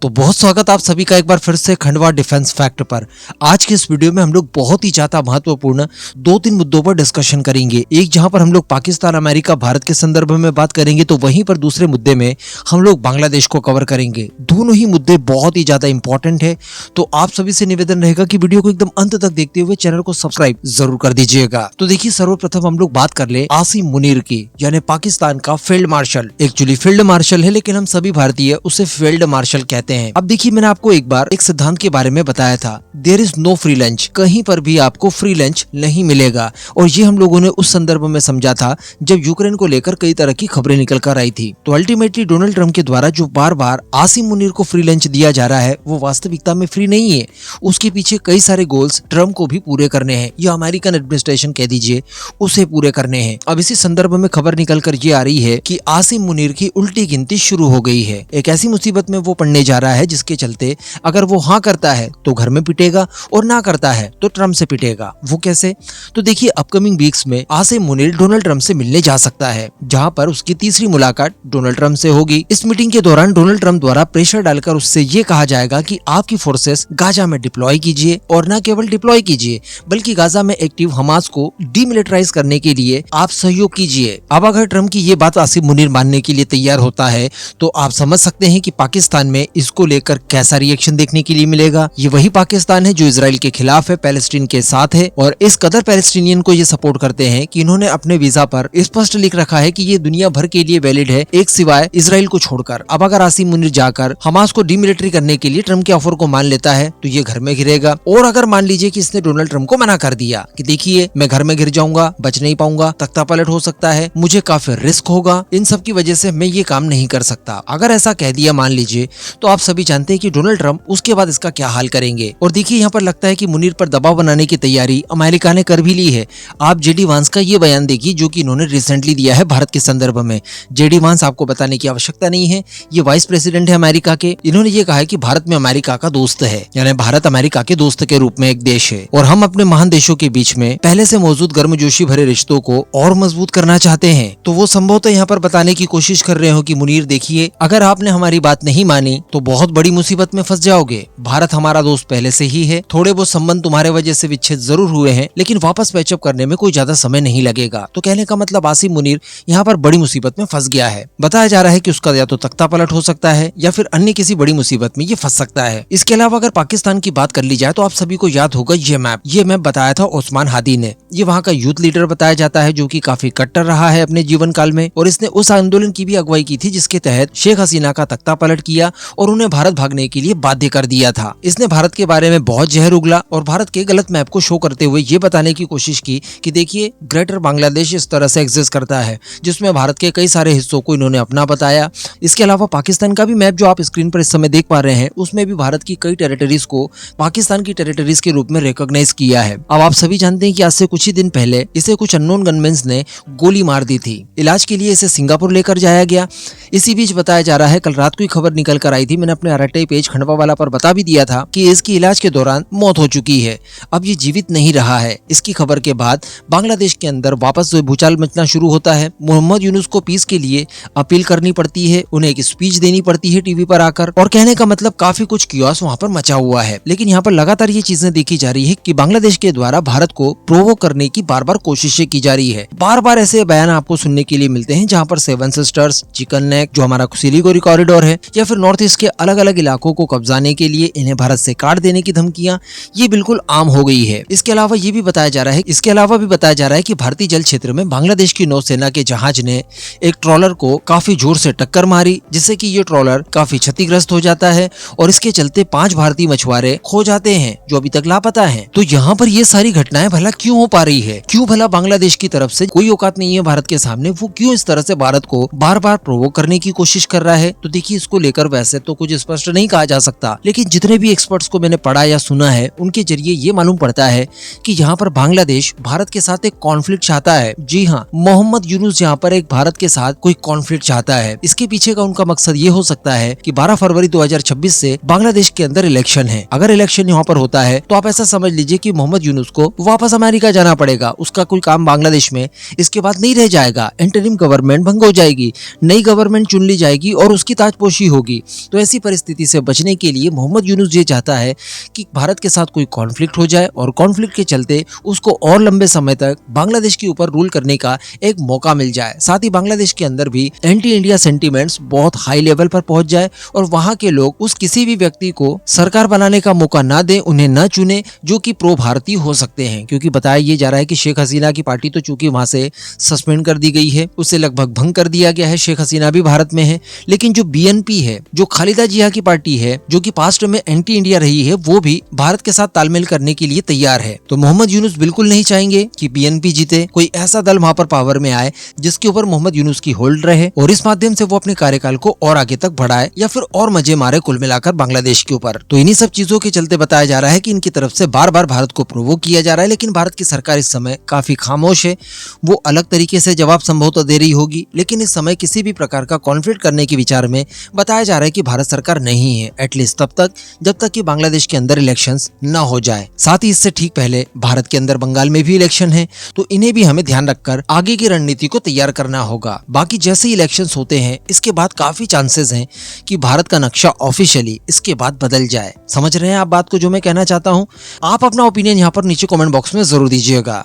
तो बहुत स्वागत आप सभी का एक बार फिर से खंडवा डिफेंस फैक्ट पर। आज के इस वीडियो में हम लोग बहुत ही ज्यादा महत्वपूर्ण 2-3 मुद्दों पर डिस्कशन करेंगे। एक जहां पर हम लोग पाकिस्तान, अमेरिका, भारत के संदर्भ में बात करेंगे, तो वहीं पर दूसरे मुद्दे में हम लोग बांग्लादेश को कवर करेंगे। दोनों ही मुद्दे बहुत ही ज्यादा इंपॉर्टेंट है, तो आप सभी से निवेदन रहेगा कि वीडियो को एकदम अंत तक देखते हुए चैनल को सब्सक्राइब जरूर कर दीजिएगा। तो देखिए, सर्वप्रथम हम लोग बात कर ले आसिम मुनीर की, यानी पाकिस्तान का field marshal. Actually field marshal है, लेकिन हम सभी भारतीय उसे फील्ड मार्शल कहते हैं। अब देखिए, मैंने आपको एक बार एक सिद्धांत के बारे में बताया था, there is no free lunch. कहीं पर भी आपको फ्री लंच नहीं मिलेगा, और ये हम लोगों ने उस संदर्भ में समझा था जब यूक्रेन को लेकर कई तरह की खबरें निकल कर आई थी। तो अल्टीमेटली डोनाल्ड ट्रंप के द्वारा जो बार बार आसिम मुनीर को फ्री लंच दिया जा रहा है, वो वास्तविकता में फ्री नहीं है। उसके पीछे कई सारे गोल्स ट्रंप को भी पूरे करने हैं, या अमेरिकन एडमिनिस्ट्रेशन कह दीजिए, उसे पूरे करने हैं। अब इसी संदर्भ में खबर निकल कर ये आ रही है कि आसिम मुनीर की उल्टी गिनती शुरू हो गई है। एक ऐसी मुसीबत में वो पड़ने जा रहा है जिसके चलते अगर वो हाँ करता है तो घर में पिटेगा, और ना करता है तो ट्रंप से पिटेगा। वो कैसे? तो देखिए, अपकमिंग वीक्स में आसिम मुनीर डोनाल्ड ट्रंप से मिलने जा सकता है, जहां पर उसकी तीसरी मुलाकात डोनाल्ड ट्रंप से होगी। इस मीटिंग के दौरान डोनाल्ड ट्रंप द्वारा प्रेशर डालकर उससे ये कहा जाएगा कि आपकी फोर्सेस गाजा में डिप्लॉय कीजिए, और न केवल डिप्लॉय कीजिए बल्कि गाजा में एक्टिव हमास को डीमिलिटराइज करने के लिए आप सहयोग कीजिए। अब अगर ट्रंप की ये बात आसिम मुनीर मानने के लिए तैयार होता है, तो आप समझ सकते हैं कि पाकिस्तान में इसको लेकर कैसा रिएक्शन देखने के लिए मिलेगा। ये वही पाकिस्तान है जो इजराइल के खिलाफ है, पैलेस्टीन के साथ है, और इस कदर पैलेस्टीनियन को ये सपोर्ट करते हैं कि इन्होंने अपने वीजा पर स्पष्ट लिख रखा है कि ये दुनिया भर के लिए वैलिड है, एक सिवाय इजराइल को छोड़कर। अब अगर आसिम मुनीर जाकर हमास को डीमिलिटरी करने के लिए ट्रंप के ऑफर को मान लेता है, तो ये घर में घिरेगा। और अगर मान लीजिए कि इसने डोनाल्ड ट्रंप को मना कर दिया कि देखिए, मैं घर में घिर जाऊंगा, बच नहीं पाऊंगा, तख्ता पलट हो सकता है, मुझे काफी रिस्क होगा, इन सब की वजह से मैं ये काम नहीं कर सकता। अगर ऐसा कह दिया मान लीजिए, तो आप सभी जानते हैं कि डोनाल्ड ट्रंप उसके बाद इसका क्या हाल करेंगे। और देखिए, यहाँ पर लगता है कि मुनीर पर दबाव बनाने की तैयारी अमेरिका ने कर भी ली है। आप जेडी वांस का ये बयान देखिए, जो कि इन्होंने रिसेंटली दिया है भारत के संदर्भ में। जेडी वांस आपको बताने की आवश्यकता नहीं है, ये वाइस प्रेसिडेंट है अमेरिका के। इन्होंने ये कहा है कि भारत में अमेरिका का दोस्त है, यानी भारत अमेरिका के दोस्त के रूप में एक देश है, और हम अपने महान देशों के बीच में पहले से मौजूद गर्मजोशी भरे रिश्तों को और मजबूत करना चाहते हैं। तो वो संभवतः यहाँ पर बताने की कोशिश कर रहे हो कि मुनीर देखिए, अगर आपने हमारी बात नहीं मानी तो बहुत बड़ी मुसीबत में फंस जाओगे। भारत हमारा दोस्त पहले से ही है, थोड़े बहुत संबंध तुम्हारे वजह से विच्छेद जरूर हुए हैं, लेकिन वापस पैचअप करने में कोई ज्यादा समय नहीं लगेगा। तो कहने का मतलब आसिम मुनीर यहाँ पर बड़ी मुसीबत में फंस गया है। बताया जा रहा है कि उसका या तो तख्ता पलट हो सकता है, या फिर अन्य किसी बड़ी मुसीबत में ये फंस सकता है। इसके अलावा अगर पाकिस्तान की बात कर ली जाए, तो आप सभी को याद होगा ये मैप बताया था ओस्मान हादी ने। ये वहाँ का यूथ लीडर बताया जाता है, जो कि काफी कट्टर रहा है अपने जीवन काल में, और इसने उस आंदोलन की भी अगुवाई की थी जिसके तहत शेख हसीना का तख्ता पलट किया और उन्हें भारत भागने के लिए बाध्य कर दिया था। इसने भारत के बारे में बहुत जहर उगला और भारत के गलत मैप को शो करते हुए ये बताने की कोशिश की कि देखिए, ग्रेटर बांग्लादेश इस तरह से एग्जिस्ट करता है, जिसमें भारत के कई सारे हिस्सों को इन्होंने अपना बताया। इसके अलावा पाकिस्तान का भी मैप जो आप स्क्रीन पर इस समय देख पा रहे हैं, उसमें भी भारत की कई टेरिटरीज को पाकिस्तान की टेरिटरीज के रूप में रिकॉग्नाइज किया है। अब आप सभी जानते हैं कि आज से कुछ ही दिन पहले इसे कुछ अननोन गनमैन्स ने गोली मार दी थी। इलाज के लिए इसे सिंगापुर लेकर जाया गया। इसी बीच बताया जा रहा है, कल रात को खबर निकल कर आई थी, मैंने अपने आरटीआई पेज खंडवा वाला पर बता भी दिया था कि इसकी इलाज के दौरान मौत हो चुकी है। अब ये जीवित नहीं रहा है। इसकी खबर के बाद बांग्लादेश के अंदर वापस भूचाल मचना शुरू होता है। मोहम्मद यूनुस को पीस के लिए अपील करनी पड़ती है, उन्हें एक स्पीच देनी पड़ती है टीवी पर आकर, और कहने का मतलब काफी कुछ कियोस वहाँ पर मचा हुआ है। लेकिन यहाँ पर लगातार ये चीजें देखी जा रही है कि बांग्लादेश के द्वारा भारत को प्रोवोक करने की बार बार कोशिशें की जा रही है। बार बार ऐसे बयान आपको सुनने के लिए मिलते हैं, जहाँ पर सेवन सिस्टर्स, चिकन नेक, जो हमारा सिलीगुड़ी कॉरिडोर है, या फिर नॉर्थ ईस्ट के अलग अलग इलाकों को कब्जाने के लिए इन्हें भारत से काट देने की धमकियां, ये बिल्कुल आम हो गई है। इसके अलावा भी बताया जा रहा है कि भारतीय जल क्षेत्र में बांग्लादेश की नौसेना के जहाज ने एक ट्रॉलर को काफी जोर से टक्कर मारी, जिससे कि ये ट्रॉलर काफी क्षतिग्रस्त हो जाता है, और इसके चलते 5 भारतीय मछुआरे खो जाते हैं, जो अभी तक लापता हैं। तो यहाँ पर ये सारी घटनाएं भला क्यों हो पा रही है? क्यों भला बांग्लादेश की तरफ से कोई औकात नहीं है भारत के सामने? वो क्यों इस तरह से भारत को बार बार प्रोवोक करने की कोशिश कर रहा है? तो देखिए, इसको लेकर वैसे तो कुछ स्पष्ट नहीं कहा जा सकता, लेकिन जितने भी एक्सपर्ट्स को मैंने पढ़ा या सुना है, उनके जरिए ये मालूम पड़ता है कि यहाँ पर बांग्लादेश भारत के साथ एक कॉन्फ्लिक्ट चाहता है। जी हाँ, मोहम्मद यूनुस यहाँ पर एक भारत के साथ कोई कॉन्फ्लिक्ट चाहता है। इसके पीछे का उनका मकसद ये हो सकता है कि 12 फरवरी 2026 से बांग्लादेश के अंदर इलेक्शन है। अगर इलेक्शन यहाँ पर होता है, तो आप ऐसा समझ लीजिए कि मोहम्मद यूनुस को वापस अमेरिका जाना पड़ेगा। उसका कोई काम बांग्लादेश में इसके बाद नहीं रह जाएगा। इंटरिम गवर्नमेंट भंग हो जाएगी, नई गवर्नमेंट चुन ली जाएगी और उसकी ताजपोशी होगी। तो ऐसी परिस्थिति से बचने के लिए मोहम्मद यूनुस ये चाहता है कि भारत के साथ कोई कॉन्फ्लिक्ट हो जाए और कॉन्फ्लिक्ट के चलते उसको और लंबे समय तक बांग्लादेश के ऊपर रूल करने का एक मौका मिल जाए। साथ ही बांग्लादेश के अंदर भी एंटी इंडिया सेंटीमेंट्स बहुत हाई लेवल पर पहुंच जाए और वहां के लोग उस किसी भी व्यक्ति को सरकार बनाने का मौका ना दें, उन्हें न चुने जो कि प्रो भारतीय हो सकते हैं। क्योंकि बताया ये जा रहा है कि शेख हसीना की पार्टी तो चूंकि वहां से सस्पेंड कर दी गई है, उसे लगभग भंग कर दिया गया है। शेख हसीना भी भारत में है, लेकिन जो बीएनपी है, जो खालिदा जिया की पार्टी है, जो कि पास्ट में एंटी इंडिया रही है, वो भी भारत के साथ तालमेल करने के लिए तैयार है। तो मोहम्मद यूनुस बिल्कुल नहीं चाहेंगे कि बीएनपी जीते, कोई ऐसा दल वहां पर पावर में आए जिसके ऊपर मोहम्मद यूनुस की होल्ड रहे और इस माध्यम से वो अपने कार्यकाल को और आगे तक बढ़ाए या फिर और मजे मारे कुल मिलाकर बांग्लादेश के ऊपर। तो इन्हीं सब चीजों के चलते बताया जा रहा है कि इनकी तरफ से बार बार भारत को प्रोवोक किया जा रहा है, लेकिन भारत की सरकार इस समय काफी खामोश है। वो अलग तरीके से जवाब संभवतः दे रही होगी, लेकिन इस समय किसी भी प्रकार का कॉन्फ्लिक्ट करने के विचार में बताया जा रहा है कि भारत सरकार नहीं है, एटलीस्ट तब तक जब तक कि बांग्लादेश के अंदर इलेक्शंस न हो जाए। साथ ही इससे ठीक पहले भारत के अंदर बंगाल में भी इलेक्शन है, तो इन्हें भी हमें ध्यान रखकर आगे की रणनीति को तैयार करना होगा। बाकी जैसे ही इलेक्शंस होते हैं, इसके बाद काफी चांसेस हैं कि भारत का नक्शा ऑफिशियली इसके बाद बदल जाए। समझ रहे हैं आप बात को जो मैं कहना चाहता हूँ? आप अपना ओपिनियन यहाँ पर नीचे कमेंट बॉक्स में जरूर दीजिएगा।